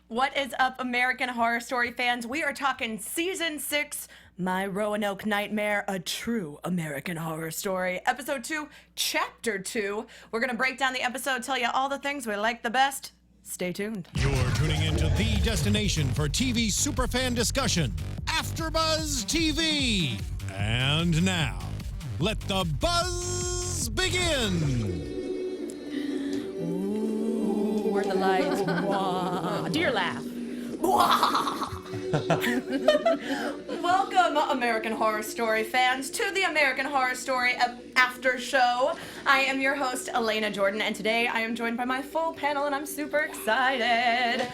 What is up, American Horror Story fans? We are talking Season 6, My Roanoke Nightmare, A True American Horror Story. Episode 2, Chapter 2. We're going to break down the episode, tell you all the things we like the best. Stay tuned. You're tuning into the destination for TV superfan discussion, AfterBuzz TV. And now, let the buzz begin. Where the lights. Do your laugh. Welcome, American Horror Story fans, to the American Horror Story After Show. I am your host, Alana Jordan, and today I am joined by my full panel, and I'm super excited.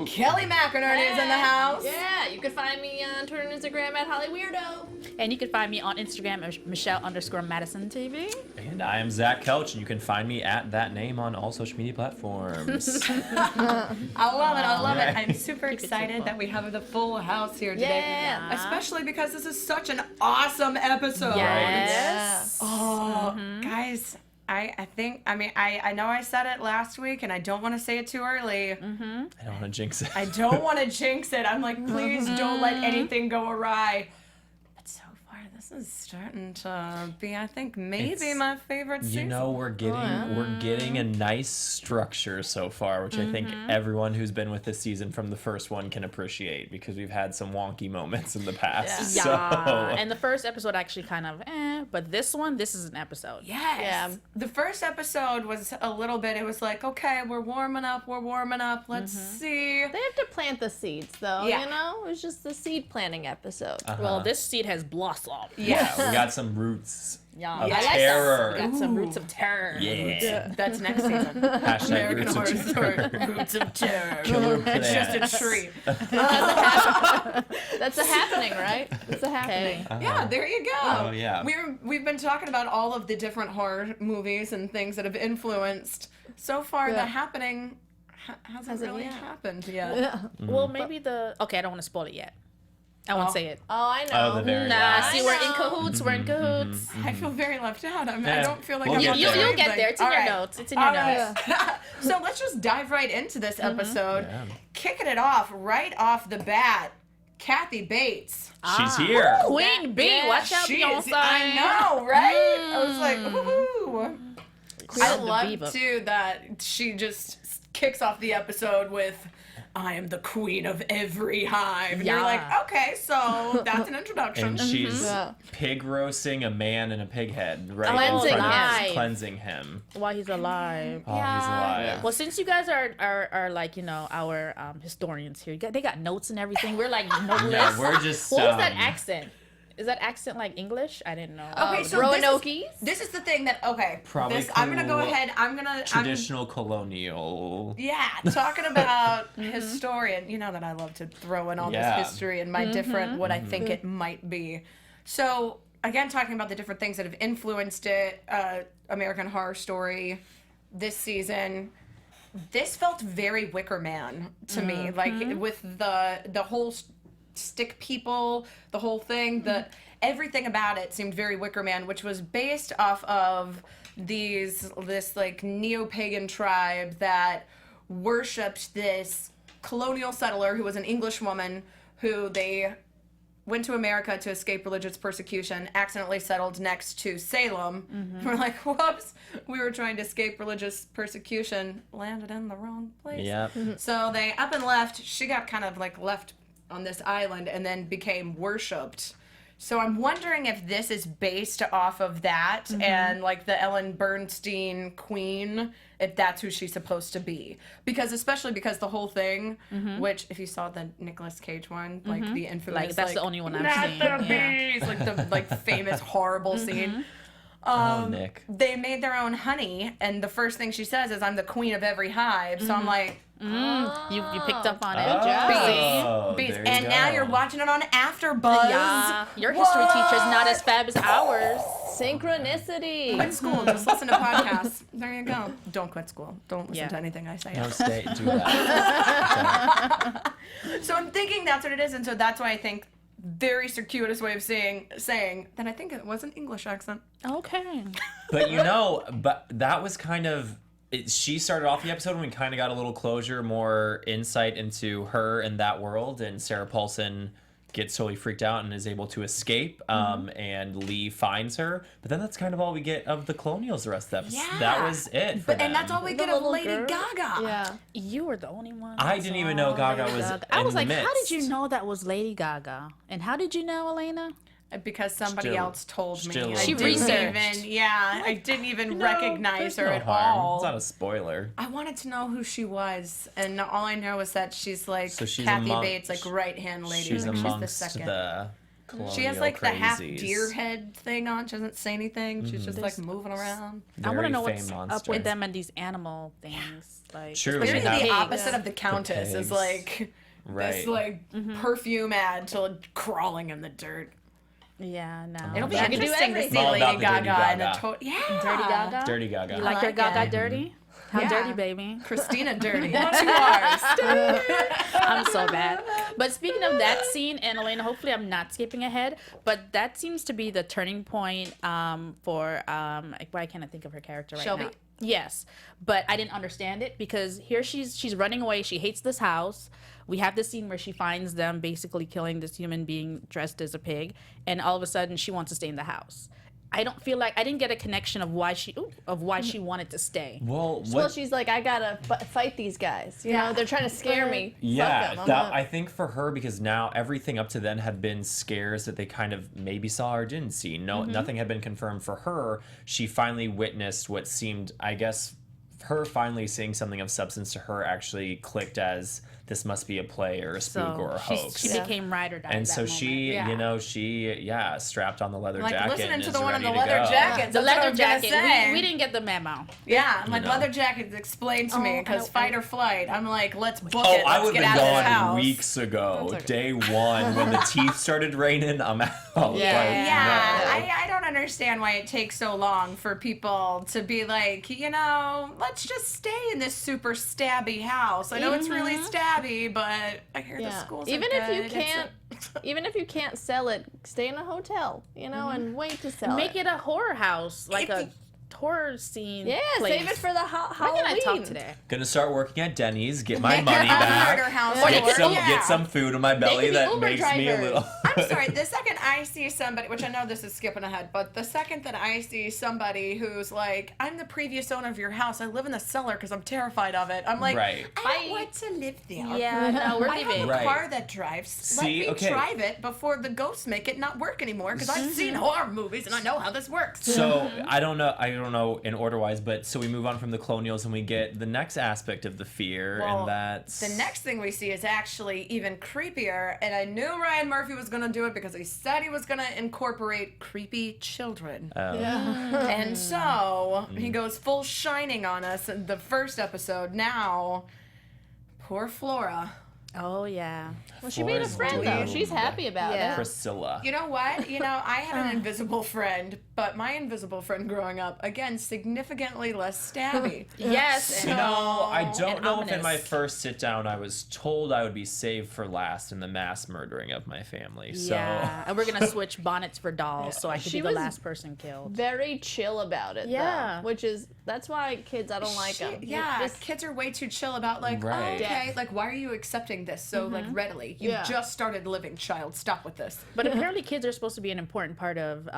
Kelly McInerney is in the house. Yeah, you can find me on Twitter and Instagram at HollyWeirdo. And you can find me on Instagram at Michelle_Madison TV. And I am Zach Kelch, and you can find me at that name on all social media platforms. I love it. I'm super excited that we have the full house here today. Yeah. Especially because this is such an awesome episode. Yes. Oh, guys, I know I said it last week, and I don't want to say it too early. I don't want to jinx it. I don't want to jinx it. I'm like, please don't let anything go awry. But so far, this is starting to be, I think, maybe my favorite season. You know, we're getting a nice structure so far, which I think everyone who's been with this season from the first one can appreciate, because we've had some wonky moments in the past. Yeah. So. And the first episode actually kind of but this is an episode. Yes. Yeah. The first episode was a little bit, it was like, okay, we're warming up. Let's see. They have to plant the seeds, though, Yeah. you know? It was just the seed planting episode. Well, this seed has blossomed. Yes. Yeah, we got some roots Yeah. of I like that. terror. We got some roots of terror. Yeah. That's next season. Hashtag American roots Horror of Story. terror. Roots of Terror. Killer It's just plants. a tree. That's a happening, right? It's a happening. Okay. Yeah, there you go. Oh, yeah. We've been talking about all of the different horror movies and things that have influenced. So far, the happening hasn't really yet. happened yet. Yeah. Well, maybe Okay, I don't want to spoil it yet. I won't say it. Oh, I know. Oh, the very Nah, last. see, we're in cahoots. We're in cahoots. I feel very left out. I Yeah. don't feel like We'll I'm get up to there. You'll get anything. there. It's in All your right. notes. It's in your All notes. right. So let's just dive right into this episode. Yeah. Kicking it off right off the bat, Kathy Bates. She's here. Queen B. Yeah. Watch out, She Beyonce. is, I know, right? I was like, ooh. Queen I of the love Diva. too that she just kicks off the episode with, I am the queen of every hive. And you're Yeah. like, okay, so that's an introduction. And she's Yeah. pig roasting a man in a pig head, right? Cleansing in front of him. Cleansing him. While he's alive. Oh, he's alive. Well, since you guys are like, our historians here, they got notes and everything. We're like noteless. No, we're just. What was that accent? Is that accent like English? I didn't know. Okay, so Roanoke. this is the thing that, okay, Probably I'm going to go ahead, Traditional colonial. Yeah, talking about historian. You know that I love to throw in all Yeah. this history and my different, what I think it might be. So, again, talking about the different things that have influenced it, American Horror Story this season, this felt very Wicker Man to me. Like, with the whole stick people, the whole thing, everything about it seemed very Wicker Man, which was based off of this like neo-pagan tribe that worshipped this colonial settler who was an English woman who they went to America to escape religious persecution, accidentally settled next to Salem. We're like, whoops, we were trying to escape religious persecution, landed in the wrong place. Yep. So they up and left. She got kind of like left on this island and then became worshipped. So I'm wondering if this is based off of that and like the Ellen Bernstein queen, if that's who she's supposed to be. Especially because the whole thing, which if you saw the Nicolas Cage one, like the infamous, Like, that's the only one I've not seen. the Yeah. bees, like the famous horrible scene. Oh, Nick. They made their own honey, and the first thing she says is, "I'm the queen of every hive." So I'm like, You picked up on it. Oh, bees. there you And now go. you're watching it on AfterBuzz. Yeah, your history teacher's not as fab as ours. Synchronicity. Quit school. Just listen to podcasts. There you go. Don't quit school. Don't listen Yeah. to anything I say. No, stay. Do that. So I'm thinking that's what it is, and so that's why I think very circuitous way of saying that I think it was an English accent. Okay. But but that was kind of she started off the episode when we kind of got a little closure, more insight into her and that world, and Sarah Paulson gets totally freaked out and is able to escape, and Lee finds her. But then that's kind of all we get of the Colonials the rest of the episode. Yeah. That was it for them. And that's all we get of Lady Gaga. Yeah. You were the only one. I didn't even know Gaga was I in was the like, how did you midst. know that was Lady Gaga? And how did you know, Elena? Because somebody else told me. Still She I didn't researched. even, I didn't even recognize her No at harm. all. It's not a spoiler. I wanted to know who she was, and all I know is that she's like So she's Kathy among- Bates, like right-hand lady. She's like, she's the amongst second. the colonial She has like the half crazies. deer head thing on. She doesn't say anything. She's just like moving around. I want Very to know what's famed up monster. with them and these animal things. Like, True. Literally They have- the pigs. opposite of the Countess is pigs. like Right. this like perfume ad to crawling in the dirt. Yeah, no. It'll be She can do interesting to see All Lady about the Dirty Gaga in a Gaga. Dirty Gaga. Dirty Gaga. You like I your like Gaga it. dirty? How Yeah. dirty, baby? Christina Dirty. 2 R's. I'm so bad. But speaking of that scene, and Elena, hopefully I'm not skipping ahead, but that seems to be the turning point for why can't I think of her character right Shelby? now? Yes, but I didn't understand it because here she's running away. She hates this house. We have this scene where she finds them basically killing this human being dressed as a pig, and all of a sudden she wants to stay in the house. I don't feel like I didn't get a connection of why she wanted to stay. Well, Well, what? she's like, I gotta fight these guys. You know, they're trying to scare me. Fuck Yeah, them. I'm that, not- I think for her, because now everything up to then had been scares that they kind of maybe saw or didn't see. No, nothing had been confirmed for her. She finally witnessed what seemed, I guess, her finally seeing something of substance to her actually clicked as this must be a play or a spook or a hoax. She became ride or die. and at so that she, moment. she strapped on the leather Like jacket listening and to is the one in ready the to leather go. jacket. The That's what I leather was gonna jacket. say. We didn't get the memo. Yeah, I'm like know. leather jackets explained to me because fight or flight. I'm like, let's book Oh, it. I Let's would get have out been of this gone house. weeks ago. That's Day one, when the teeth started raining, I'm out. Yeah, Like, no. I don't understand why it takes so long for people to be like, let's just stay in this super stabby house. I know it's really stabby, but I hear the schools Even are if you good. can't, even if you can't sell it, stay in a hotel. You know, and wait to sell Make it a horror house, like a horror scene. Yeah, place. save it for the Why Halloween. can I talk today? Gonna start working at Denny's, get my Make money it a back, murder house. get some food in my belly be that Uber makes me a drivers. little. I'm sorry, the second I see somebody, which I know this is skipping ahead, but the second that I see somebody who's like, I'm the previous owner of your house, I live in the cellar because I'm terrified of it. I'm like, Right. I don't want to live there. Yeah, no, we're I have leaving. a Right. car that drives. Let See, me okay. drive it before the ghosts make it not work anymore because I've seen horror movies and I know how this works. So I don't know in order wise, but so we move on from the colonials and we get the next aspect of the fear, Well, and that's The next thing we see is actually even creepier, and I knew Ryan Murphy was going to do it because he said he was going to incorporate creepy children. And so he goes full Shining on us in the first episode. Now, poor Flora. Oh yeah. Well, she made a Flora's friend though. doomed. She's happy about Yeah. it. Priscilla. You know what? I had an invisible friend, but my invisible friend growing up, again, significantly less stabby. Yes. You know, I and don't know if in my ominous. first sit down I was told I would be saved for last in the mass murdering of my family. So Yeah, and we're gonna switch bonnets for dolls, so I could She be the was last person killed. Very chill about it. Yeah. Though, that's why kids I don't like them. Yeah, kids are way too chill about like, Right. oh, okay, Death. like why are you accepting this so like readily? You Yeah. just started living, child. Stop with this. But apparently, kids are supposed to be an important part of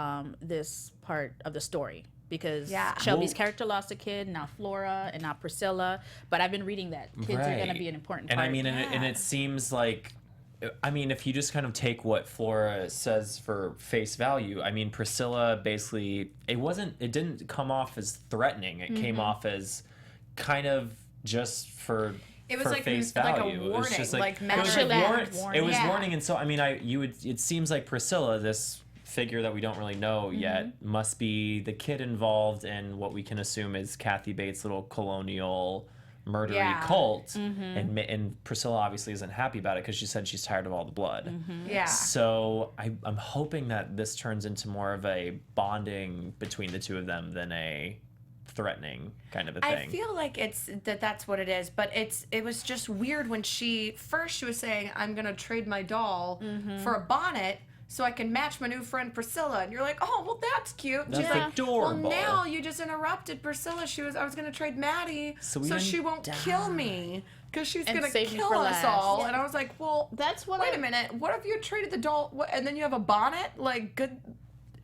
this part of the story because Yeah. Shelby's Well- character lost a kid, now Flora, and now Priscilla. But I've been reading that kids are going to Right. be an important And part. I mean, and it seems like, I mean, if you just kind of take what Flora says for face value, I mean, Priscilla basically, it didn't come off as threatening. It came off as kind of just for. It was for like face like a value. It was warning, just like it was matter of warning. fact. It was Yeah. warning, and so I mean, it seems like Priscilla, this figure that we don't really know yet, must be the kid involved in what we can assume is Kathy Bates' little colonial murdery Yeah. cult, and Priscilla obviously isn't happy about it because she said she's tired of all the blood. Yeah. So I'm hoping that this turns into more of a bonding between the two of them than a threatening kind of a thing. I feel like that's what it is, but it was just weird when she was saying I'm gonna trade my doll for a bonnet so I can match my new friend Priscilla. And you're like, oh, well, that's cute. That's She's like, adorable. well, now you just interrupted Priscilla. I was going to trade Maddie So so we she didn't won't kill me. Because she's And going to save me kill for us last. all. Yeah. And I was like, well, That's what wait a minute. What if you traded the doll and then you have a bonnet? Like, good.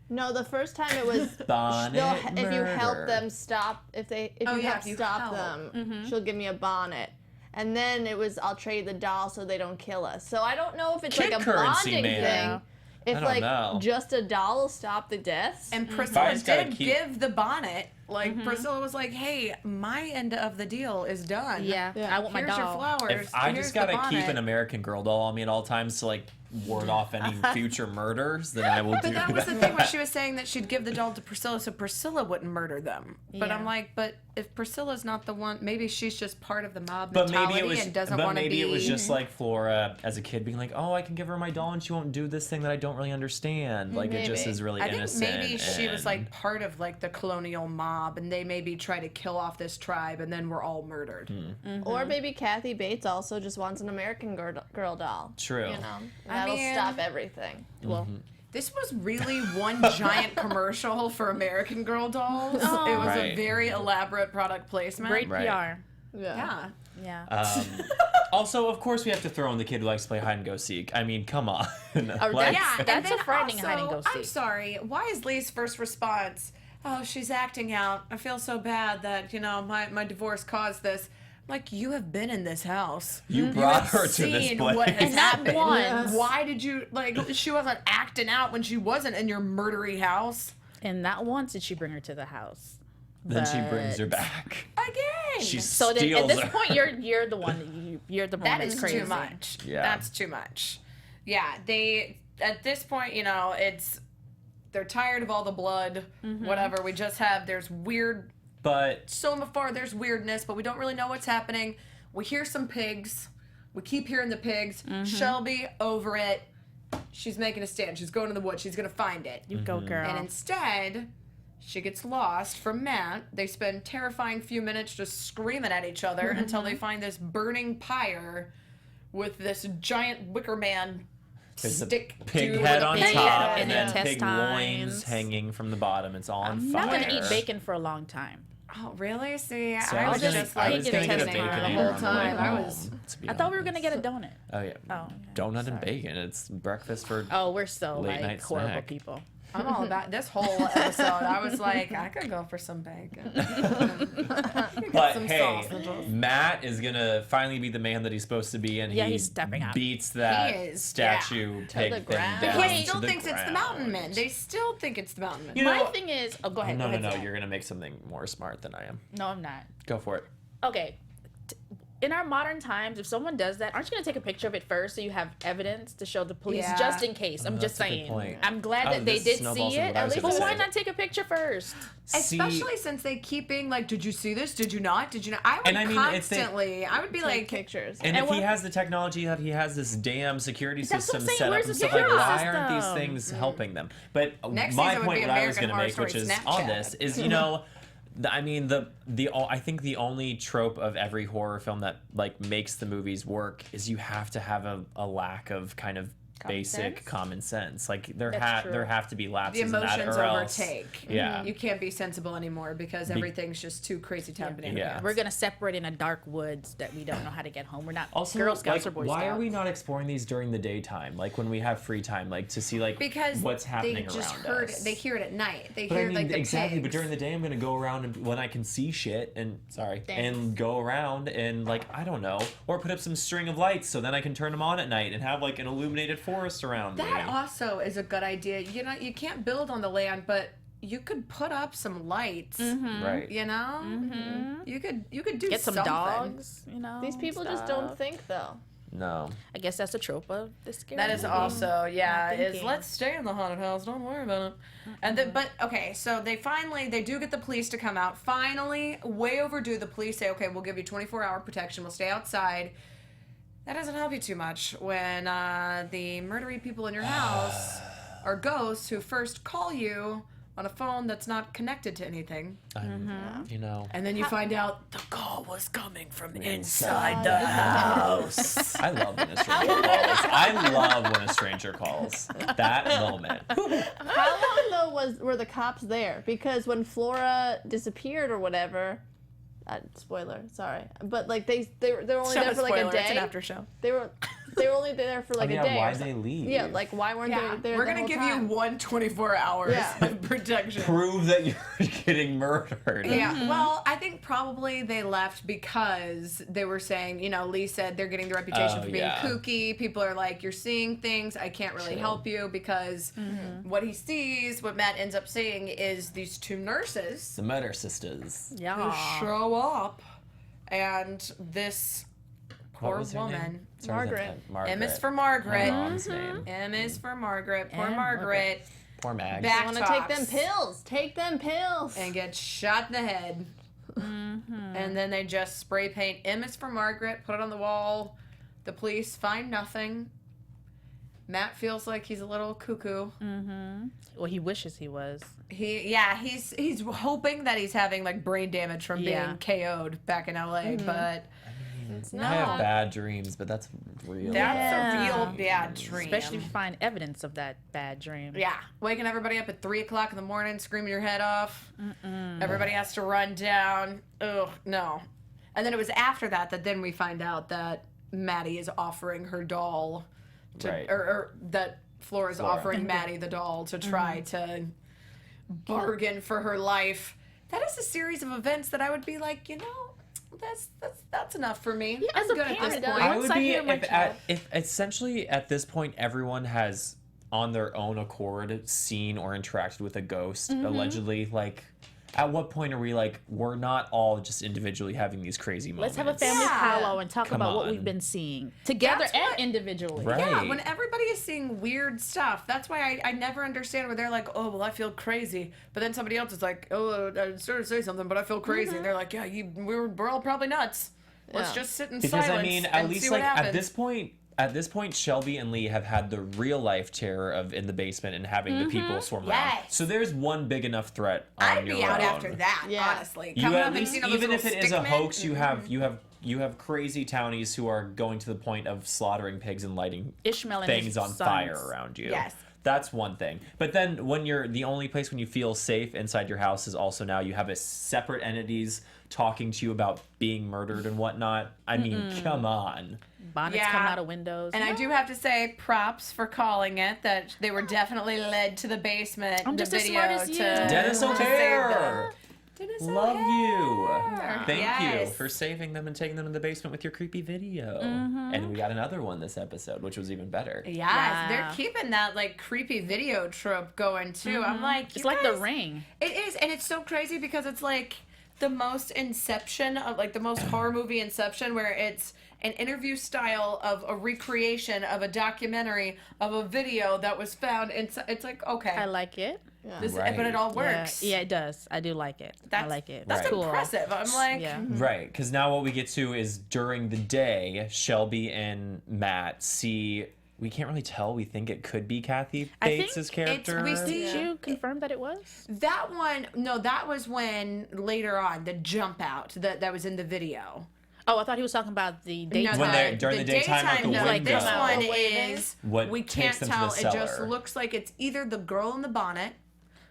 No, the first time it was Bonnet if you help murder. them stop if you help stop them, she'll give me a bonnet. And then it was I'll trade the doll so they don't kill us. So I don't know if it's Kid like a currency, bonding man. Yeah. thing. If I don't like know. just a doll will stop the deaths. And Priscilla Guys gotta did keep- give the bonnet. Like, Priscilla was like, hey, my end of the deal is done. Yeah, Yeah. I want my Here's your doll. flowers. If I Here's just the gotta keep bonnet. an American Girl doll on me at all times to like ward off any future murders, then I will do But that that. was the thing where she was saying that she'd give the doll to Priscilla so Priscilla wouldn't murder them. But Yeah. I'm like, but if Priscilla's not the one, maybe she's just part of the mob But mentality maybe it was. and doesn't But want to be. maybe it was just like Flora as a kid being like, "Oh, I can give her my doll and she won't do this thing that I don't really understand." Like it just Maybe. is really I think innocent. maybe she was and- like part of like the colonial mob, and they maybe try to kill off this tribe, and then we're all murdered. Hmm. Or maybe Kathy Bates also just wants an American girl doll. True. You know, that'll mean- stop everything. Well, This was really one giant commercial for American Girl dolls. It was Right. a very elaborate product placement. great Right. PR. Yeah. Yeah. Also, of course, we have to throw in the kid who likes to play hide and go seek. I mean, come on. Like, Yeah, and That's a then frightening hide and also, go I'm seek. sorry. Why is Lee's first response? Oh, she's acting out. I feel so bad that my divorce caused this. Like, you have been in this house. You brought have her to this seen place. what has And not happened. once. Why did you She wasn't acting out when she wasn't in your murdery house And not once did she bring her to the house. Then she brings her But- back. again. She So then, steals at this her. point, you're the one you're the one That that's is crazy. too much. Yeah. That's too much. Yeah, they at this point, they're tired of all the blood, whatever. We just have there's weird But so far there's weirdness, but we don't really know what's happening. We hear some pigs. We keep hearing the pigs. Shelby over it. She's making a stand. She's going to the woods. She's gonna find it. You go, girl. And instead, she gets lost from Matt. They spend terrifying few minutes just screaming at each other until they find this burning pyre with this giant wicker man there's a stick pig dude head with a on pig top head. and and then pig loins intestines. hanging from the bottom. It's all on I'm fire. not gonna eat bacon for a long time. Oh, really? See, So I I was was just gonna, I like was gonna get a intestine bacon the egg whole on the way time. I was- home, to be I thought we were honest. gonna get a donut. Oh yeah. Oh, Donut and sorry. bacon. It's breakfast for. Oh, we're so Late like night horrible snack. people. I'm all about this whole episode. I was like, I could go for some bacon. But some hey, sausages. Matt is gonna finally be the man that he's supposed to be, and Yeah, he he's stepping up. beats that He is, statue pig the thing ground. down He still to the thinks it's the ground. mountain men. They still think it's the mountain men. You My know, thing is, oh, go ahead. no, go no, ahead, no. Sam. You're gonna make something more smart than I am. No, I'm not. Go for it. Okay. In our modern times, if someone does that, aren't you gonna take a picture of it first so you have evidence to show the police Yeah. just in case? I'm just that's a good saying. point. I'm glad Oh, that they this did snowballs see into it. what I was But gonna why say. not take a picture first? Especially since they keep being like, did you see this? Did you not? Did you not? I would And I mean, if they- constantly, I would be Take like, pictures. And if he what- has the technology that he has this damn security That's what system I'm saying. set up Where's and the stuff like, security why aren't these system? things helping them? But Next my season would point, be what I was American going to Horror make, which Story is on Snapchat. this, is I mean I think the only trope of every horror film that like makes the movies work is you have to have a lack of kind of basic sense? common sense. Like there That's true. have to be the lapses in that, emotions or else overtake. Yeah. You can't be sensible anymore because everything's just too crazy town banana. Yeah. pants. We're gonna separate in a dark woods that we don't know how to get home. We're not Also, Girl Scouts like, or Boy why Scouts. are we not exploring these during the daytime? Like when we have free time, like to see like Because what's happening they just around heard us. they hear it at night. They But hear I mean, like the exactly. But pigs. during the day, I'm gonna go around and when I can see shit and and go around and like I don't know, or put up some string of lights so then I can turn them on at night and have like an illuminated forest around me. That also is a good idea. You can't build on the land, but you could put up some lights. Right. You know, you could do Get some something. dogs, These people just don't think though. No. I guess that's a trope of the scary That is movie. also Not is thinking. let's stay in the haunted house. Don't worry about it. And then, but okay, so they do get the police to come out. Finally, way overdue. The police say, okay, we'll give you 24-hour protection. We'll stay outside. That doesn't help you too much when the murdery people in your house are ghosts who first call you on a phone that's not connected to anything. You know. And then you find out the call was coming from inside the house. I love when a stranger calls. I love when a stranger calls. That moment. How long though were the cops there? Because when Flora disappeared or whatever, spoiler, sorry, but like they were only there for like a day. It's an after show. They were only there for like a day. Why'd they leave? Yeah, like why weren't they there? We're gonna give you 124 hours of protection. Prove that you're getting murdered. Yeah, well, I think probably they left because they were saying, Lee said they're getting the reputation for being kooky. People are like, you're seeing things, I can't really help you because what he sees, what Matt ends up seeing is these two nurses. The murder sisters. Who show up, and this poor woman. Margaret. M is for Margaret. My mom's name. M is for Margaret. Poor And Margaret. Poor Mag. Back Want to take them pills? Take them pills. And get shot in the head. And then they just spray paint M is for Margaret, put it on the wall. The police find nothing. Matt feels like he's a little cuckoo. Well, he wishes he was. He's hoping that he's having like brain damage from being KO'd back in LA, but It's I have not. bad dreams, but that's real. that's a real bad dream. Especially if you find evidence of that bad dream. Yeah, waking everybody up at 3 o'clock in the morning, screaming your head off. Everybody has to run down. Ugh, no. And then it was after that then we find out that Maddie is offering her doll, or that Flora's offering Maddie the doll to try to bargain for her life. That is a series of events that I would be like, that's enough for me. As I'm a good at this parent, point. I Once would I be hear my child- if essentially at this point everyone has on their own accord seen or interacted with a ghost allegedly. Like, at what point are we like, we're not all just individually having these crazy moments? Let's have a family powwow and talk Come about what on. we've been seeing together That's and what- individually. Right. Yeah, when everybody is seeing weird stuff, that's why I never understand where they're like, oh, well, I feel crazy. But then somebody else is like, oh, I sort of say something, but I feel crazy. And they're like, yeah, we're all probably nuts. Let's Yeah. just sit in Because silence I mean, and at see least what like happens. at this point, Shelby and Lee have had the real life terror of in the basement and having the people swarm around. Yes. So there's one big enough threat on I'd your be out own. after that, Yeah. honestly. You Coming at up and least, seeing all those even if little it is a stick hoax, men. you have crazy townies who are going to the point of slaughtering pigs and lighting Ishmael and things his on sons. fire around you. Yes. That's one thing. But then when you're the only place when you feel safe inside your house is also now you have a separate entities talking to you about being murdered and whatnot. I mean, come on. Bonnets Yeah. coming out of windows. And I do have to say, props for calling it, that they were definitely led to the basement. I'm the just as video smart as you. Denis to save O'Hare! them. Denis Love you. O'Hare. Thank you Yes. for saving them and taking them to the basement with your creepy video. And we got another one this episode, which was even better. Yes, Yeah. they're keeping that like creepy video trope going too. I'm like, it's like The Ring. It is, and it's so crazy because it's like the most Inception of like the most horror movie Inception, where it's an interview style of a recreation of a documentary of a video that was found. It's like, okay, I like it. this, Right. but it all Yeah. works. Yeah, it does. I do like it. I like it. That's cool. impressive. I'm like, Yeah. Right, because now what we get to is during the day, Shelby and Matt see. We can't really tell. We think it could be Kathy I think Bates' character. we see- Did you confirm that it was? that one. No, that was when later on the jump out that was in the video. Oh, I thought he was talking about the daytime. When they're- during the daytime out the no, like this window. one Waving. is What we takes can't them to the tell. It just cellar. looks like it's either the girl in the bonnet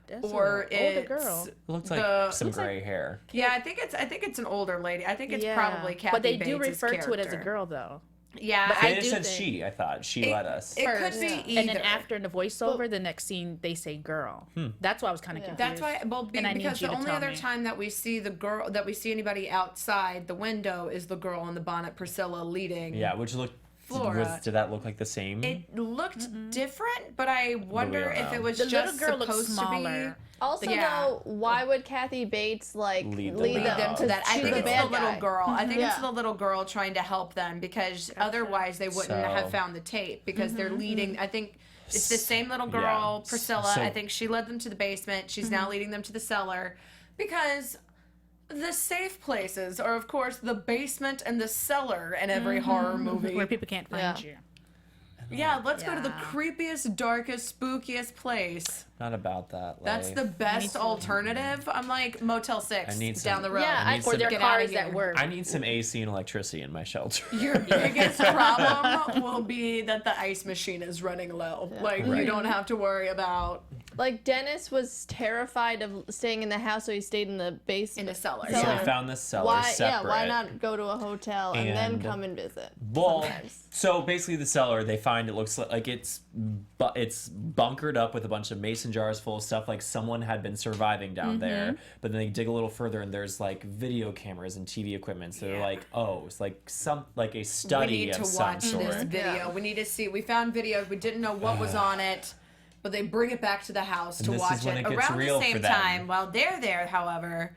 That's or an older it's girl. Looks like the- some gray hair. Yeah, I think it's an older lady. I think it's probably Kathy But they Bates' do refer to it as a character. girl, though. Yeah, But They I just do said think- she. I thought she let us. It could First. be Yeah. either. And then after in the voiceover, the next scene they say girl. That's why I was kind of confused. That's why, And I need because you the to only tell other me. time that we see anybody outside the window is the girl in the bonnet, Priscilla, leading. Yeah, which looked. Flora. Did that look like the same? It looked different, but I wonder don't if know. it was The just little girl looks supposed smaller. to be. Also, Yeah. though, why would Kathy Bates like Lead lead them them out. To that, I She's think the it's bad the little guy. girl. I think it's Yeah. the little girl trying to help them because otherwise they wouldn't So- have found the tape because they're leading. I think it's the same little girl, Yeah. Priscilla. So- I think she led them to the basement. She's now leading them to the cellar because the safe places are, of course, the basement and the cellar in every horror movie. where people can't find Yeah. you. Yeah, let's go to the creepiest, darkest, spookiest place. Not about that. Like, That's the best alternative. I'm like Motel 6 I need down some- the road. Yeah, Or their Get outta cars here. at work. I need some AC and electricity in my shelter. Your biggest problem will be that the ice machine is running low. Like, you Right. don't have to worry about Like Dennis was terrified of staying in the house, so he stayed in the basement. in a cellar. So Yeah. we found this cellar Why? separate. Yeah. Why not go to a hotel and then And- come and visit? Well, sometimes? so basically the cellar, they find it looks like it's bunkered up with a bunch of mason jars full of stuff, like someone had been surviving down there. But then they dig a little further and there's like video cameras and TV equipment. So they're like, oh, it's like a We study need to of some watch sort. this video. Yeah. We need to see. We found video. We didn't know what was on it, but they bring it back to the house to this is watch when it. it gets Around real the for same them. time, while they're there, however,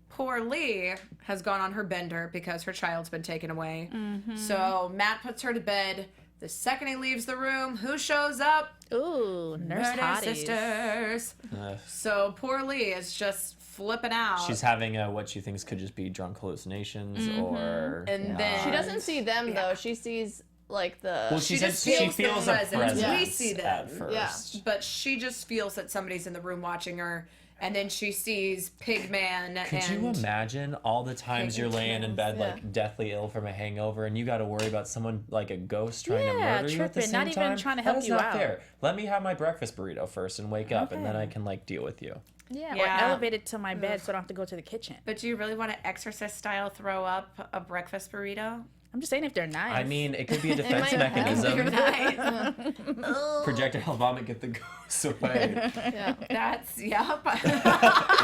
poor Lee has gone on her bender because her child's been taken away. So Matt puts her to bed. The second he leaves the room, who shows up? Ooh, nurse Murder hotties. sisters. Ugh. So poor Lee is just flipping out. She's having what she thinks could just be drunk hallucinations or... And then- She doesn't see them though. She sees like the. Well, she said just she feels the feels a presence. presence We see them. at first. Yeah. But she just feels that somebody's in the room watching her, and then she sees Pigman. Could and you imagine all the times you're laying in bed Yeah. like deathly ill from a hangover and you got to worry about someone like a ghost trying to Yeah, murder you at the tripping, same not even time? trying to That help is you not out. fair. Let me have my breakfast burrito first and wake up and then Okay. I can like deal with you. Yeah, Yeah. or elevate it to my bed so I don't have to go to the kitchen. But do you really want to exorcist style throw up a breakfast burrito? I'm just saying if they're nice. I mean, it could be a defense might help. mechanism. Nice. Projectile vomit, get the ghosts away. Yeah. That's yep. You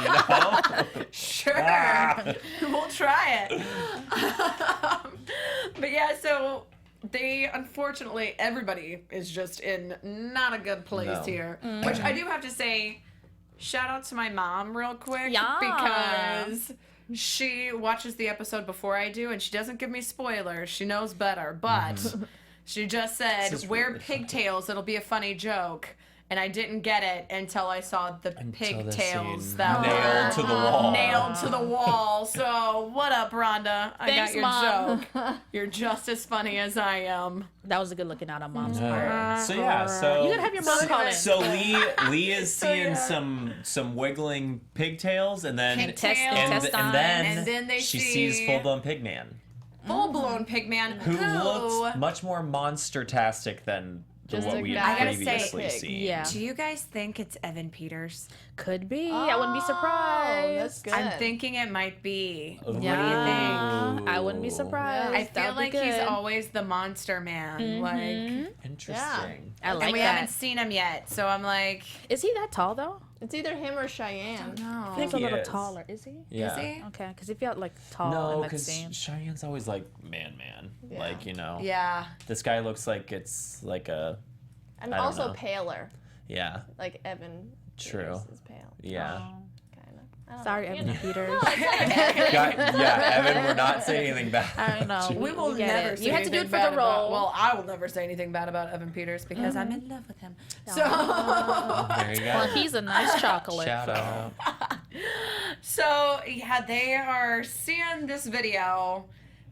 know? Sure. Ah. We'll try it. But yeah, so they unfortunately everybody is just in not a good place No. here. Which I do have to say, shout out to my mom real quick Yeah. because she watches the episode before I do and she doesn't give me spoilers. She knows better, but she just said, This is wear really funny. pigtails, it'll be a funny joke. And I didn't get it until I saw the Until the pigtails scene that nailed to the wall. nailed to the wall. So what up, Rhonda? I Thanks, got your Mom. joke. You're just as funny as I am. that was a good looking out on mom's part. So yeah, so You gotta have your mom call in. So Lee is seeing some wiggling pigtails, and then Pigtails. and then And then they she see- sees full blown pigman, Full blown pigman who looks much more monster-tastic than Just what a we guy. had I gotta say- previously Pig. seen. Yeah. Do you guys think it's Evan Peters? Could be. I wouldn't be surprised. Oh, that's good. I'm thinking it might be. Ooh. Yeah. I wouldn't be surprised. I Yeah. feel That'd be like he's good. always the monster man. Like, Interesting. I like and we that. haven't seen him yet, so I'm like, Is he that tall though? It's either him or Cheyenne. no. He's a He little is. taller. Is he? Yeah. Is he? Okay, because he felt like tall No, in that because scene. Cheyenne's always like man. Yeah. Like, you know. Yeah. This guy looks like it's like a And I don't also know. paler. yeah. Like Evan. True. Peters is pale. Yeah. Kind of. Sorry, Evan Peters. Evan, we're not saying anything bad. I don't know. We will get never it. say You had to do it anything for bad the about- role. well, I will never say anything bad about Evan Peters because I'm in love with him. So, There you go. Well, he's a nice chocolate. Shout so. out. so yeah, they are seeing this video.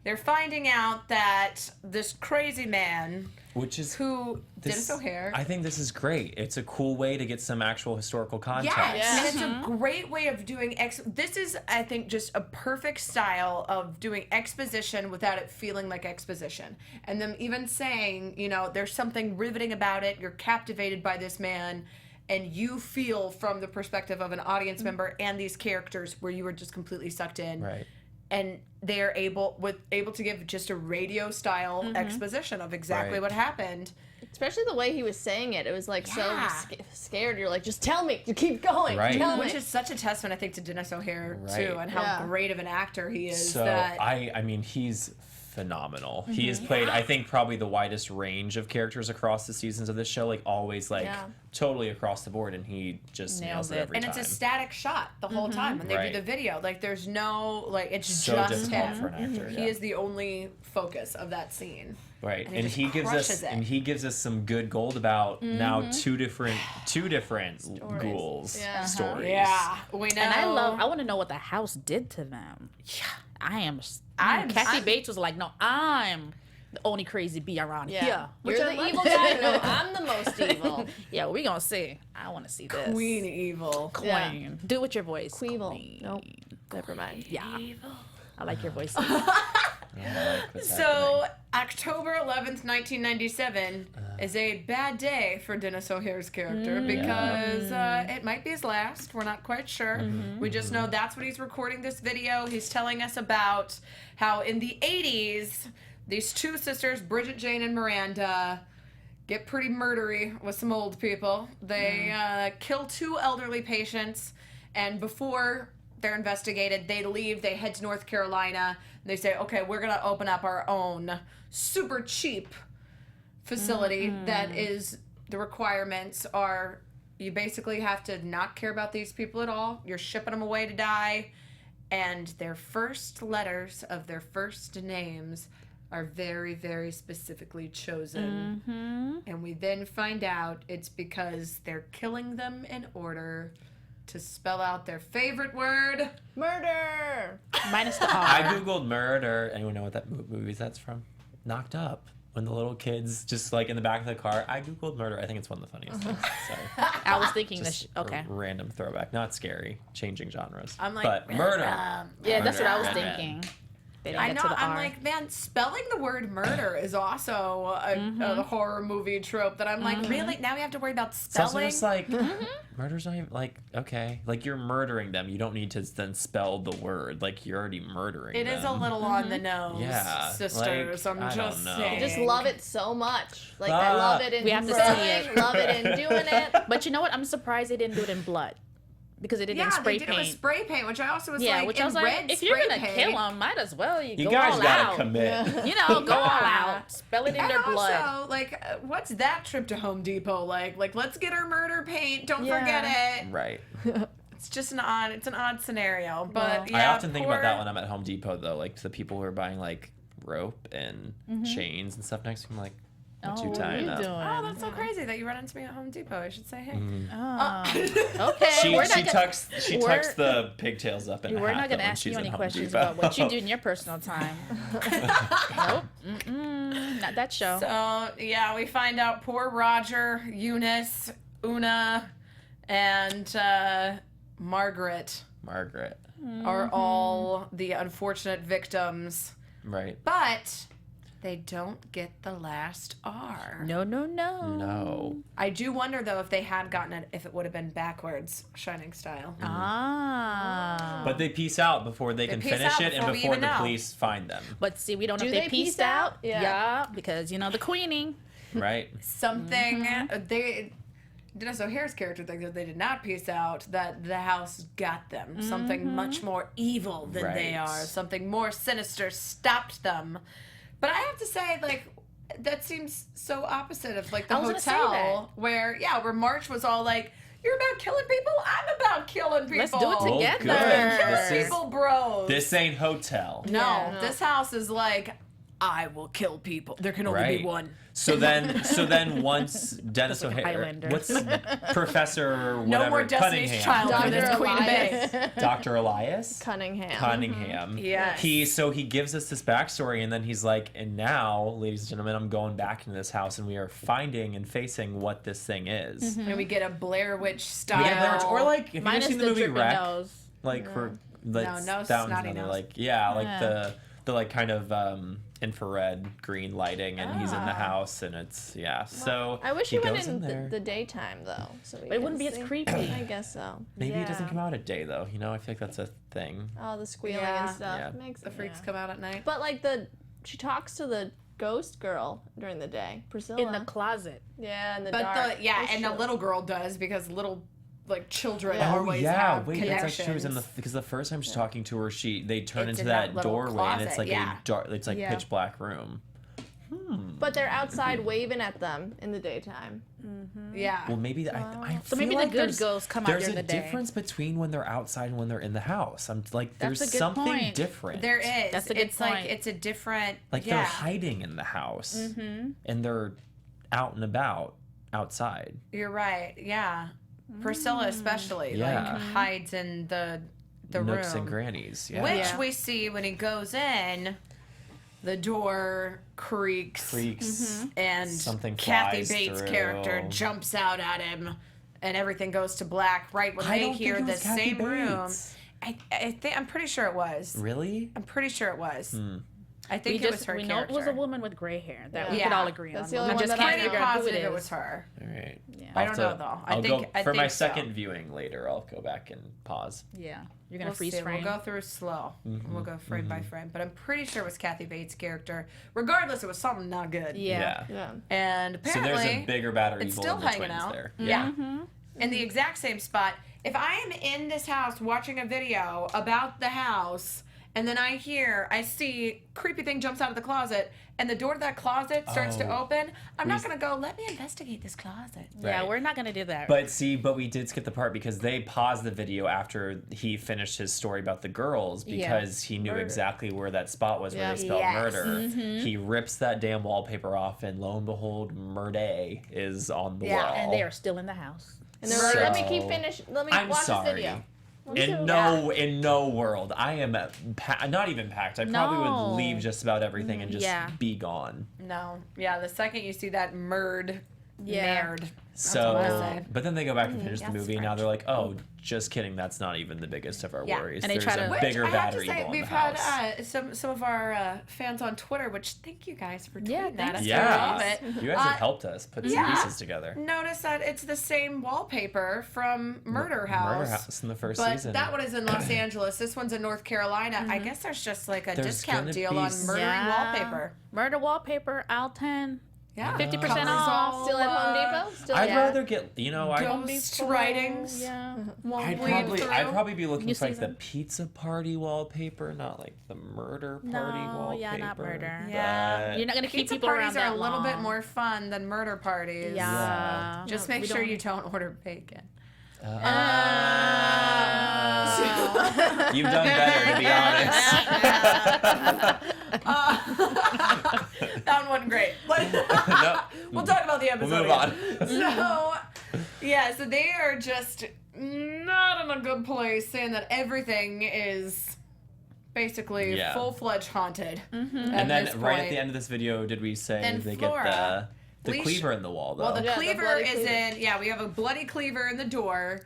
They're finding out that this crazy man Which is who Denis O'Hare. I think this is great. It's a cool way to get some actual historical context. Yes, Yeah. and it's a great way of doing this is, I think, just a perfect style of doing exposition without it feeling like exposition. And them even saying, you know, there's something riveting about it. You're captivated by this man, and you feel from the perspective of an audience member and these characters where you were just completely sucked in. Right. And they're able to give just a radio style exposition of exactly Right. what happened. Especially the way he was saying it. It was like Yeah. so scared. You're like, just tell me. You keep going. Right. Tell Which me. is such a testament, I think, to Denis O'Hare too, Right. and how Yeah. great of an actor he is. So that I mean he's phenomenal. He has played I think probably the widest range of characters across the seasons of this show, like always like Yeah. totally across the board, and he just nails Nails it it. every and time. it's a static shot the whole time when they Right. do the video. Like there's no it's so just difficult him. for an actor. He is the only focus of that scene. Right, And and he he just gives us crushes it. and he gives us some good gold about now two different ghouls Yeah. stories. Yeah, we know. And I want to know what the house did to them. Yeah. I'm I'm- Kathy Bates was like, no, I'm the only crazy bee around Yeah. here. You're the evil guy? No, I'm the most evil. Yeah, we gonna see. I want to see this. Queen Evil. Queen. Yeah. Do it with your voice. Queevil. Nope. Never mind. Yeah. I like your voice. So, October 11th, 1997 is a bad day for Denis O'Hare's character because it might be his last. We're not quite sure. We just know that's what he's recording this video. He's telling us about how in the 80s, these two sisters, Bridget Jane and Miranda, get pretty murdery with some old people. They kill two elderly patients, and before they're investigated, they leave, they head to North Carolina, and they say, okay, we're gonna open up our own super cheap facility that is, the requirements are, you basically have to not care about these people at all, you're shipping them away to die, and their first letters of their first names are very, very specifically chosen. And we then find out it's because they're killing them in order to spell out their favorite word. Murder. Minus the I R. googled murder. Anyone know what that movie that's from? Knocked Up. When the little kids just like in the back of the car. I googled murder. I think it's one of the funniest things. Sorry. I was thinking Just this. Okay. a random throwback. Not scary. Changing genres. I'm like, but murder. Yeah, that's what I was Murder. thinking. They didn't I get know, to the I'm R. like, man, spelling the word murder is also a horror movie trope that I'm like, really? Now we have to worry about It's also spelling? just like, murder's not even, like, okay. Like, you're murdering them. You don't need to then spell the word. Like, you're already murdering It them. is a little on the nose, Yeah, sisters. like, I'm I just don't know. saying. Just love it so much. Like I love it in We have to spelling, see it. love it in doing it. But you know what? I'm surprised they didn't do it in blood. Because they did it in Yeah, spray they did it with paint. spray paint, which I also was Yeah, like, which in I was like, red if you're spray gonna paint. kill them, might as well You go guys all gotta out. commit. You know, go all Yeah. out. Spell it in And their blood. also, like, what's that trip to Home Depot like? Like, let's get our murder paint. Don't Yeah. forget it. Right. It's just an odd scenario. But Well, yeah, I often think about poor- that when I'm at Home Depot, though. Like, the people who are buying, like, rope and chains and stuff next to me, I'm like, what you what are tying you up? doing? Oh, that's so crazy that you run into me at Home Depot. I should say, hey. Okay, She, we're not she gonna, tucks we're- the pigtails up in a We're hat not going to when ask she's you in any Home questions Depot. about what you do in your personal time. Nope. Not that show. So, yeah, we find out poor Roger, Eunice, Una, and Margaret Margaret. are all the unfortunate victims. Right. But they don't get the last R. No. No. I do wonder, though, if they had gotten it, if it would have been backwards, Shining style. Ah. But they peace out before they can peace finish out it and before we before even the know. police find them. But see, we don't know Do if they they pieced pieced out. out? Yeah. Because, you know, the queening. Right? Something, Denis O'Hare's character thinks that they did not piece out, that the house got them. Something much more evil than they Right. are. Something more sinister stopped them. But I have to say, like, that seems so opposite of, like, the I was gonna say hotel, where March was all like, you're about killing people? I'm about killing people. Let's do it Oh, together. good. Kill This is- people, bros. This ain't Hotel. No, Yeah, no. this house is like, I will kill people. There can only Right. be one. So then once Denis like O'Hare, Highlander. what's Professor whatever, No more Destiny's Cunningham. Child for Dr. this Queen Elias. Bay. Dr. Elias? Cunningham. Cunningham. Yes. He gives us this backstory, and then he's like, and now, ladies and gentlemen, I'm going back into this house, and we are finding and facing what this thing is. And we get a Blair Witch style. We get Blair Witch- or like, have you ever Minus seen the the movie dripping Wreck? nose. Like for No Downs snotty and nose. like like Yeah. the like kind of infrared green lighting, and he's in the Ah. house, and it's so I wish he he went goes in there. the daytime though, so we But it wouldn't be as see. creepy. I guess so. Maybe it doesn't Yeah. come out at day though. You know, I feel like that's a thing. Oh, the squealing Yeah. and stuff Yeah. makes The freaks yeah. come out at night. But like she talks to the ghost girl during the day, Priscilla. In the closet. yeah, in the But dark. That's and the true. little girl does, because little, like, children Yeah. always have wait, connections. it's like she was in because the first time she's talking to her, they turn It's into in that that little doorway, and it's closet, like yeah. a dark, it's like Yeah. pitch black room. But they're outside waving at them in the daytime. Yeah. Well, maybe I So feel maybe like the good there's- ghosts come out There's during a the day. difference between when they're outside and when they're in the house. I'm like, That's there's a good something point. different. There is. That's a good it's like, point. it's a different, Like yeah. they're hiding in the house, and they're out and about outside. You're right. Yeah. Priscilla especially, Yeah. like, hides in the Nooks room. and grannies. Yeah. Which Yeah. we see when he goes in. the door creaks. And Something Kathy flies Bates' through. character jumps out at him, and everything goes to black right when I they don't hear think it the was Kathy same room. Bates. I'm pretty sure it was. Really? I'm pretty sure it was. I We think it was her know character. it was a woman with gray hair that we Yeah. could all agree That's on. the only We one just that can't I Pretty figure out who it positive is. it was her. All right. Yeah. I don't know though. I think for my so. second viewing later. I'll go back and pause. Yeah. You're gonna We'll freeze see. frame. We'll go through slow. We'll go frame by frame. But I'm pretty sure it was Kathy Bates' character. Regardless, it was something not good. Yeah. Yeah. And So apparently, there's a bigger, badder it's evil still in the hanging twins out. there. Yeah. In the exact same spot. If I am in this house watching a video about the house, and then I see creepy thing jumps out of the closet, and the door to that closet starts to open, I'm not going to go, let me investigate this closet. Yeah, Right. we're not gonna do that. But we did skip the part because they paused the video after he finished his story about the girls because he knew exactly where that spot was where they spelled Yes. murder. He rips that damn wallpaper off, and lo and behold, Murday is on the Yeah, wall. and they are still in the house. And they're like, let me So- let me I'm watch sorry. this video. In no world, I am not even packed. I probably No. would leave just about everything and just Yeah. be gone. No. Yeah, the second you see that murd, Yeah. nerd. So, what I say. but then they go back and finish the yes, movie, and now they're like, "Oh, just kidding. That's not even the biggest of our Yeah. worries. And they There's try a to- Which bigger, I have badder to say, evil in we've the had house." some of our fans on Twitter, which thank you guys for tweeting that. thanks, I Yeah, love it. you guys have helped us put some pieces together. Notice that it's the same wallpaper from Murder House. Murder House in the first But season. that one is in Los Angeles. This one's in North Carolina. I guess there's just like a There's discount gonna deal be on murdering Yeah. wallpaper. Murder wallpaper, Al 10. Yeah, 50% Covers off. all, Still at Home Depot? Still I'd yeah. rather get, I Ghost writings. Yeah. Won't I'd bleed through. probably be looking New for like the season. pizza party wallpaper, not like the murder party No, wallpaper. yeah, not murder. Yeah. You're not gonna keep Pizza people parties around are that a little bit long. more fun than murder parties. Yeah. Just No, make we sure don't- you don't order bacon. You've done better, to be honest. That one wasn't great. No, We'll talk about the episode. we'll move on. So, yeah, so they are just not in a good place, saying that everything is basically Yeah. full-fledged haunted. And then right at the end of this video, did we say Then they Flora, get the Leash- cleaver in the wall, though? Well, the Yeah, the cleaver bloody is cleaver. in. Yeah, we have a bloody cleaver in the door,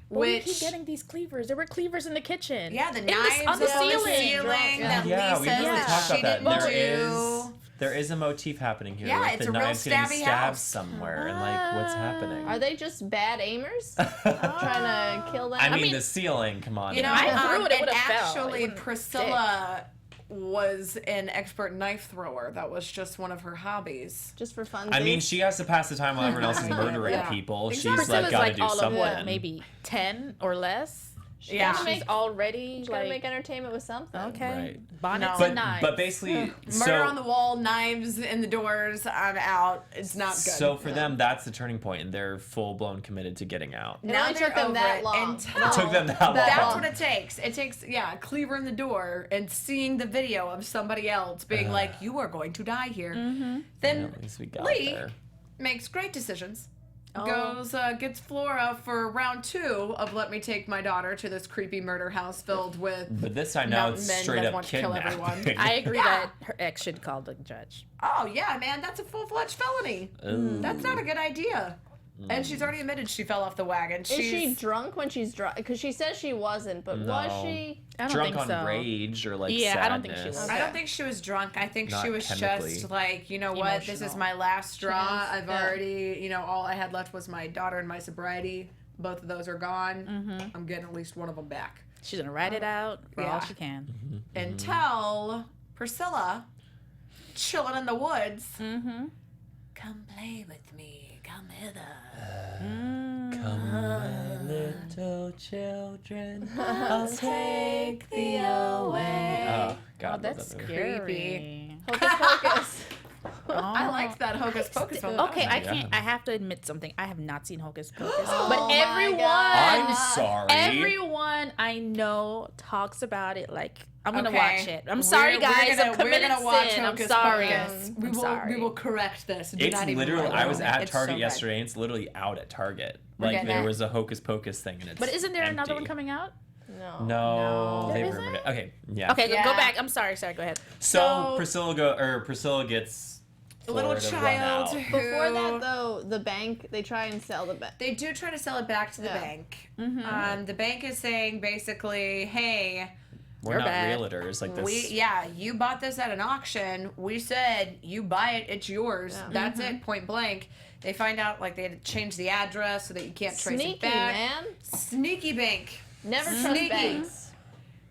We which. keep getting these cleavers. There were cleavers in the kitchen. Yeah, the In knives on the on the ceiling. ceiling that yeah, Lee we says really that talked she about that. didn't There do. there is a motif happening here. Yeah, with it's the a real knives getting stabby stabbed house. somewhere, and like what's happening? Are they just bad aimers? Trying to kill them? I mean, mean, the ceiling. Come on. You know, now. I threw it, it and would've fell. It actually, wouldn't Priscilla was an expert knife thrower. That was just one of her hobbies. just for fun. I mean, she has to pass the time while everyone else is murdering Yeah. people. Exactly. She's like Priscilla's got to like do all something. of what, maybe 10 or less. Yeah. She's already She's gotta like make entertainment with something. okay. Right. Bonnets No. and knives. But basically, Murder on the wall, knives in the doors. I'm out. It's not good. So for them, that's the turning point, and they're full blown committed to getting out. It Now only they're took them over that it long. until- It took them that long. That's what it takes. It takes, a cleaver in the door and seeing the video of somebody else being like, you are going to die here. Mm-hmm. Then Yeah, at least we got Lee there. makes great decisions. Oh. Goes, gets Flora for round 2 of let me take my daughter to this creepy murder house filled with. But this time now mountain it's men straight that up want to kill everyone. kidnapping. I agree Yeah. that her ex should call the judge. Oh, yeah, man, that's a full-fledged felony. Ooh. That's not a good idea. And she's already admitted she fell off the wagon. Is she drunk when she's drunk? Because she says she wasn't, but was No. she? I don't Drunk think on so. rage or like Yeah, sadness. I don't think she was. Okay. I don't think she was drunk. I think Not she was chemically. just like, you know what, this is Emotional. my last straw. Chance. I've Yeah. already, all I had left was my daughter and my sobriety. Both of those are gone. I'm getting at least one of them back. She's gonna write it out for all Yeah. she can. Until Priscilla, chilling in the woods, Mm-hmm. come play with me. Come hither. Come, my little children, I'll take thee away. Oh, God, I Oh, love that's that movie. scary. Hocus Pocus. I liked that Hocus Pocus film. Okay, I Yeah. can't. I have to admit something. I have not seen Hocus Pocus, Oh but my everyone, God. I'm sorry. everyone I know talks about it. Like I'm gonna Okay. watch it. I'm sorry, guys. I'm committed sin. I'm sorry. Pocus. I'm sorry. We will correct this. Do It's not even literally. worry I was about it. at It's Target so good. yesterday, and it's literally out at Target. We're Like getting there it. was a Hocus Pocus thing, and it's. But isn't there another one empty. coming out? No, they There rumored it. isn't? Okay, yeah. Okay, Yeah. go back. I'm sorry. Go ahead. So Priscilla gets A little Florida run child out. who... Before that, though, the bank, they try and sell the bank. They do try to sell it back to the Yeah. bank. The bank is saying basically, hey, We're You're not bad. realtors like this. you bought this at an auction. We said you buy it, it's yours. Yeah. That's it, point blank. They find out like they had to change the address so that you can't trace Sneaky, it back. man. Sneaky bank. Never trust Sneaky. banks.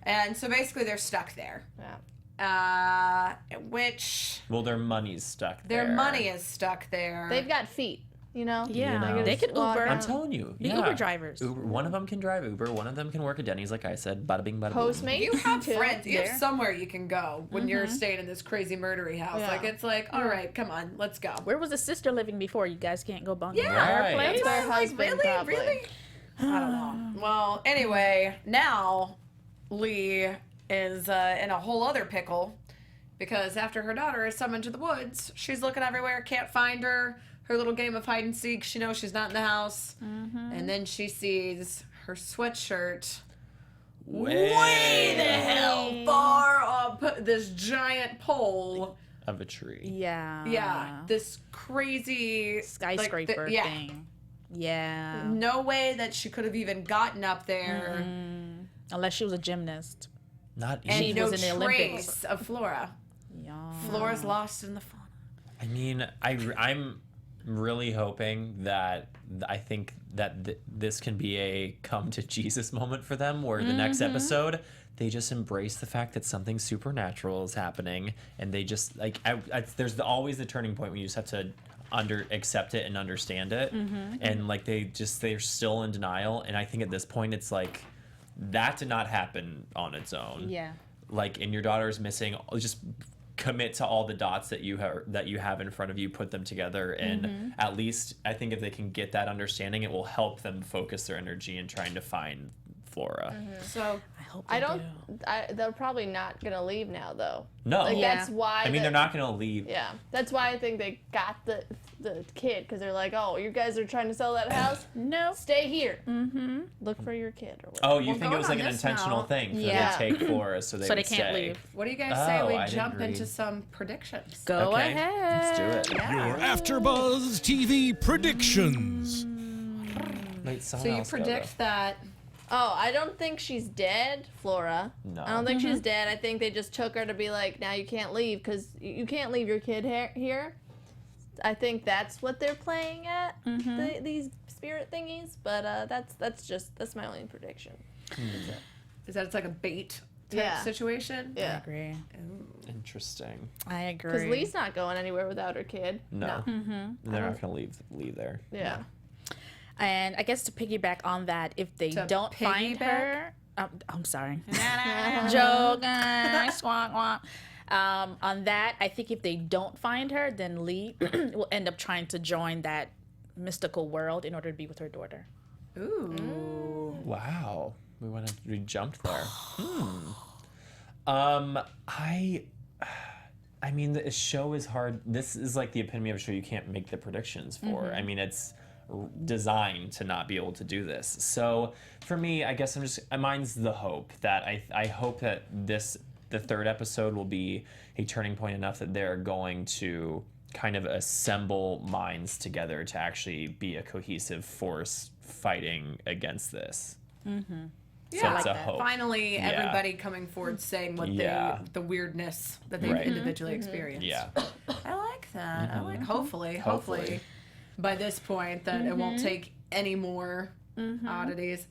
And so basically they're stuck there. Yeah. Which Well, their money's stuck there. their money is stuck there. They've got feet, you know? Yeah, know. they could Walk Uber. I'm around. telling you. The yeah. Uber drivers. Uber, one of them can drive Uber. One of them can work at Denny's, like I said. Bada bing, bada boom. Postmates. you have too. friends. You have There. somewhere you can go when you're staying in this crazy murdery house. Yeah. Like it's like, all right, come on, let's go. Where was the sister living before? You guys can't go bunk Yeah, in her Right. place. Their I'm like, husband, really, probably. really. I don't know. Well, anyway, now Lee is in a whole other pickle because after her daughter is summoned to the woods, she's looking everywhere, can't find her. Her little game of hide and seek, she knows she's not in the house, and then she sees her sweatshirt way the hell far up this giant pole. Of a tree. Yeah. Yeah, this crazy Skyscraper like, yeah. thing. Yeah. No way that she could have even gotten up there. Unless she was a gymnast. Not And even. no was in the Olympics. trace of Flora. Yeah. Flora's lost in the fauna. I mean, I'm really hoping that I think that this can be a come to Jesus moment for them, where the next episode they just embrace the fact that something supernatural is happening, and they just like there's always the turning point when you just have to accept it and understand it, and like they're still in denial, and I think at this point it's like that did not happen on its own. Yeah. Like, and your daughter's missing, just commit to all the dots that you have in front of you, put them together, and at least I think if they can get that understanding, it will help them focus their energy in trying to find Flora. So I hope I they don't. do. They're probably not gonna leave now, though. No, Like Yeah. that's why. I mean they're not gonna leave. Yeah, that's why I think they got the kid, because they're like, oh, you guys are trying to sell that house. No. Stay here. Mm-hmm. Look for your kid or whatever. Oh, you Well, think it was going like on an this intentional now- thing for Yeah. them to take Flora so they So would they can't stay. leave. what do you guys say Oh, we I didn't jump read. into some predictions? Go Okay, ahead. let's do it. Yeah. Your AfterBuzz TV predictions. Wait, So someone you else go, predict that Oh, I don't think she's dead, Flora. No. I don't think she's dead. I think they just took her to be like, now you can't leave, because you can't leave your kid here. I think that's what they're playing at, these spirit thingies. But that's my only prediction. is that it's like a bait type Yeah. situation? I Yeah. agree. Interesting. I agree. Because Lee's not going anywhere without her kid. No, they're not gonna leave there. Yeah. And I guess to piggyback on that, if they To don't find piggyback? her, I'm sorry, joke, squawk, squawk. On that, I think if they don't find her, then Lee will end up trying to join that mystical world in order to be with her daughter. Ooh. Wow, we jumped there. I mean, the show is hard. This is like the epitome of a show you can't make the predictions for. I mean, it's designed to not be able to do this. So for me, I guess mine's the hope that I hope that the third episode will be a turning point enough that they're going to kind of assemble minds together to actually be a cohesive force fighting against this. So Yeah, it's like a that. hope. Finally, Yeah. everybody coming forward saying what Yeah. the weirdness that they've Right. individually experienced. Yeah. I like that. I like hopefully Hopefully. by this point that it won't take any more oddities.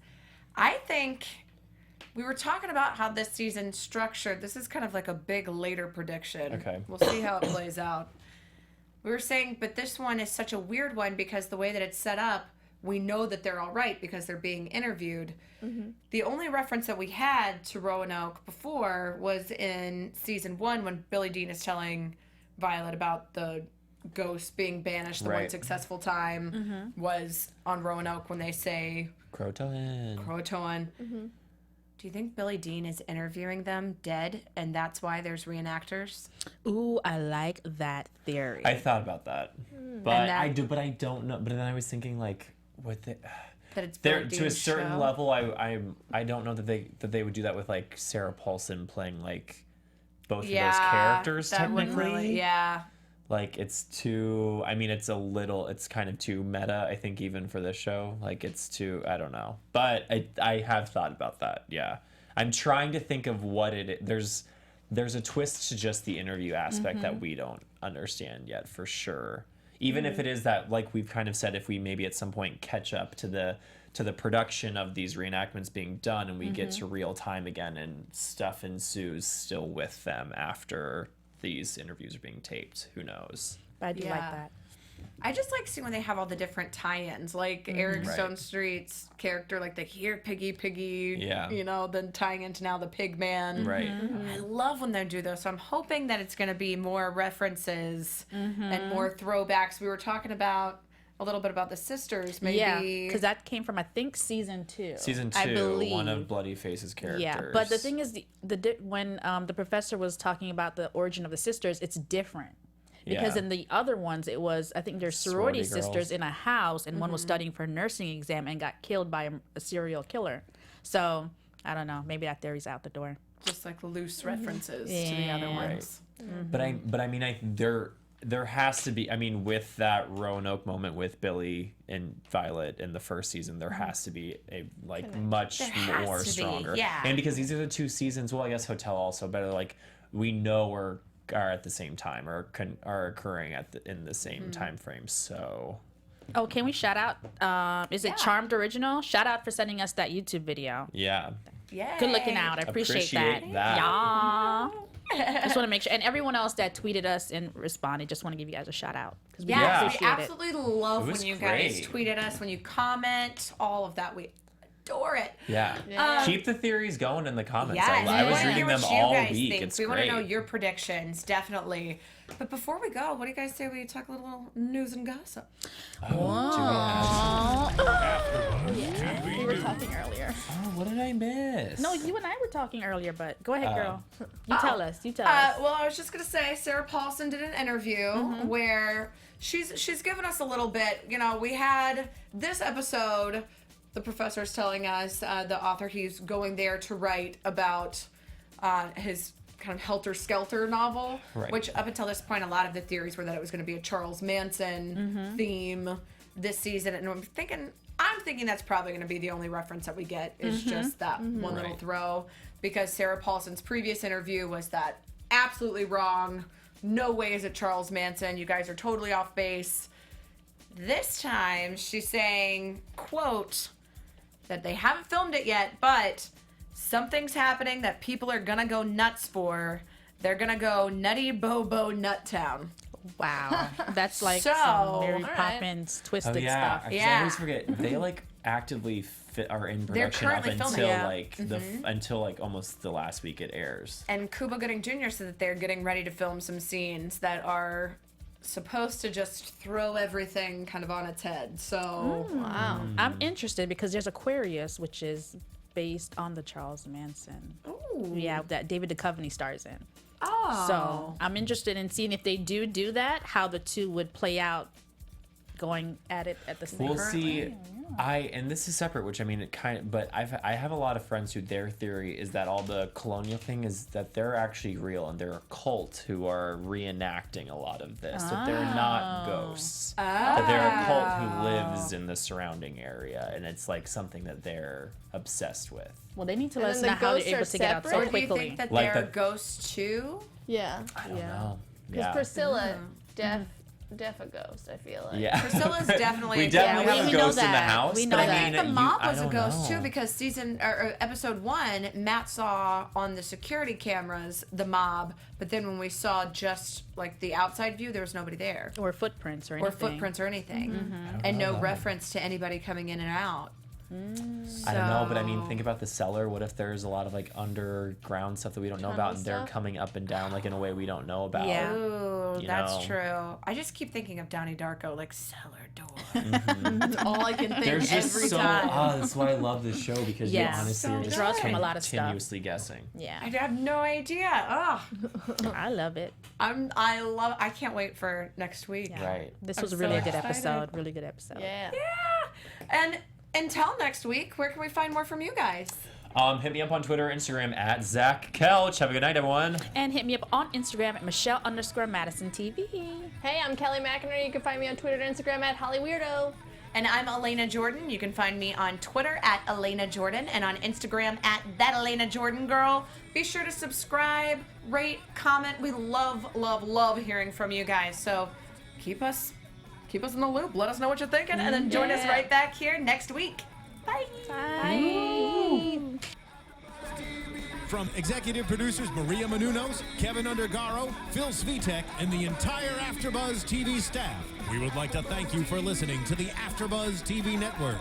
I think we were talking about how this season's structured. This is kind of like a big later prediction. Okay. We'll see how it plays out. We were saying, but this one is such a weird one because the way that it's set up, we know that they're all right because they're being interviewed. The only reference that we had to Roanoke before was in season 1 when Billy Dean is telling Violet about the ghost being banished the one Right. successful time was on Roanoke when they say Croatoan. Croatoan. Do you think Billy Dean is interviewing them dead and that's why there's reenactors? Ooh, I like that theory. I thought about that, but And that- I don't know. But then I was thinking like, what the. That it's There Bill to a Dean's certain show. level. I don't know that they would do that with like Sarah Paulson playing like both of those characters that wouldn't technically. really, yeah. Like it's too. I mean, it's kind of too meta. I think even for this show, like it's too. I don't know, but I have thought about that. Yeah, I'm trying to think of what it. There's a twist to just the interview aspect that we don't understand yet for sure. Even if it is that, like we've kind of said, if we maybe at some point catch up to the production of these reenactments being done and we get to real time again and stuff ensues still with them after these interviews are being taped, who knows? But I do like Yeah. that. I just like seeing when they have all the different tie-ins, like Eric Right. Stone Street's character, like the here piggy, Yeah. you know, then tying into now the pig man. Right. I love when they do those. So I'm hoping that it's going to be more references and more throwbacks. We were talking about a little bit about the sisters, maybe. Yeah, because that came from I think season 2. Season 2, I believe. one of Bloody Face's characters. Yeah, but the thing is, when the professor was talking about the origin of the sisters, it's different. Because Yeah. in the other ones, it was, I think there's sorority Sorority girls. sisters in a house, and one was studying for a nursing exam and got killed by a serial killer. So, I don't know. Maybe that theory's out the door. Just like loose references to the other Yeah. ones. But I mean, there has to be. I mean, with that Roanoke moment with Billy and Violet in the first season, there has to be a much has more to be, stronger. yeah. And because these are the 2 seasons, well, I guess Hotel also, but like we know are at the same time or are occurring in the same time frame. So Oh, can we shout out? Is it Charmed Original? Shout out for sending us that YouTube video. yeah, Yeah. Good looking out. I appreciate that. Yeah. Just want to make sure. And everyone else that tweeted us and responded, just want to give you guys a shout out. Because we Yes, Yeah. we appreciate it. absolutely love It when was you guys great. tweet at us, when you comment, all of that. We adore it. yeah. Keep the theories going in the comments. Yes, I we was wanna reading hear them what you all guys week. think. It's we want to great. know your predictions, definitely. But before we go, what do you guys say we talk a little news and gossip? We were talking earlier. Oh, what did I miss? No, you and I were talking earlier, but go ahead, girl. You tell us. You tell us. Well, I was just gonna say Sarah Paulson did an interview where she's given us a little bit. You know, we had this episode. The professor's telling us the author he's going there to write about his kind of helter-skelter novel, Right. which up until this point, a lot of the theories were that it was going to be a Charles Manson theme this season, and I'm thinking that's probably going to be the only reference that we get is just that one little Right. throw, because Sarah Paulson's previous interview was that absolutely wrong. No way is it Charles Manson. You guys are totally off base. This time, she's saying, quote, that they haven't filmed it yet, but something's happening that people are gonna go nuts for. They're gonna go nutty bobo nut town. Wow. That's like So- some Mary Alright. Poppins Oh twisted yeah, stuff. 'cause Yeah. I always forget they like actively are in production up currently until filming. Yeah. like until like almost the last week it airs. And Cuba Gooding Jr. said that they're getting ready to film some scenes that are supposed to just throw everything kind of on its head. So Wow. I'm interested because there's Aquarius, which is based on the Charles Manson. ooh. Yeah, that David Duchovny stars in. Oh. So I'm interested in seeing if they do that, how the two would play out going at it at the same We'll time. see. And this is separate, which I mean, it kind of, but I have a lot of friends who their theory is that all the colonial thing is that they're actually real and they're a cult who are reenacting a lot of this. That they're not ghosts. That they're a cult who lives in the surrounding area, and it's like something that they're obsessed with. Well, they need to And let us then know the how they're ghosts able are to get out separate? so Or do you quickly. think that Like they're that- ghosts too? Yeah. I don't Yeah. know. Because Yeah. Priscilla, deaf a ghost, I feel like. Yeah. Priscilla's definitely We a definitely Yeah, have we a know ghost in the that. house. We but know I that. think mean, the you- mob I was a don't ghost know. too, because episode 1, Matt saw on the security cameras the mob, but then when we saw just like the outside view, there was nobody there, Or footprints or or anything. footprints or anything, and no reference to anybody coming in and out. I don't know, but I So- mean, think about the cellar. What if there's a lot of like underground stuff that we don't know about, Tunnel and they're stuff? coming up and down like in a way we don't know about? Yeah. Ooh, You that's know. true. I just keep thinking of Donnie Darko, like cellar door. That's all I can think There's just every so. time. Oh, that's why I love this show because you Yes. honestly So are just draws from a lot of stuff. continuously guessing. Yeah, I have no idea. Oh, I love it. I can't wait for next week. Yeah. Right. This I'm was a so really good excited. episode. Really good episode. Yeah. And until next week, where can we find more from you guys? Hit me up on Twitter, Instagram at Zach Kelch. Have a good night, everyone. And hit me up on Instagram at Michelle_Madison TV. Hey, I'm Kelly McInerney. You can find me on Twitter and Instagram at HollyWeirdo. And I'm Alana Jordan. You can find me on Twitter at Alana Jordan and on Instagram at That Alana Jordan Girl. Be sure to subscribe, rate, comment. We love, love, love hearing from you guys. So keep us in the loop. Let us know what you're thinking, and then join us right back here next week. Bye. Bye. From executive producers Maria Menounos, Kevin Undergaro, Phil Svitek, and the entire AfterBuzz TV staff, we would like to thank you for listening to the AfterBuzz TV network.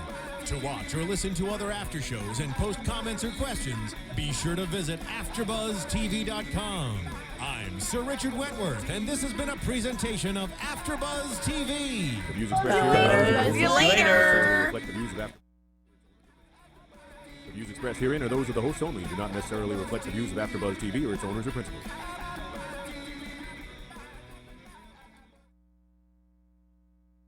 To watch or listen to other after shows and post comments or questions, be sure to visit AfterBuzzTV.com. I'm Sir Richard Wentworth, and this has been a presentation of AfterBuzz TV. The views expressed See you later. reflect the views of The views expressed herein are those of the hosts only and do not necessarily reflect the views of AfterBuzz TV or its owners or principals.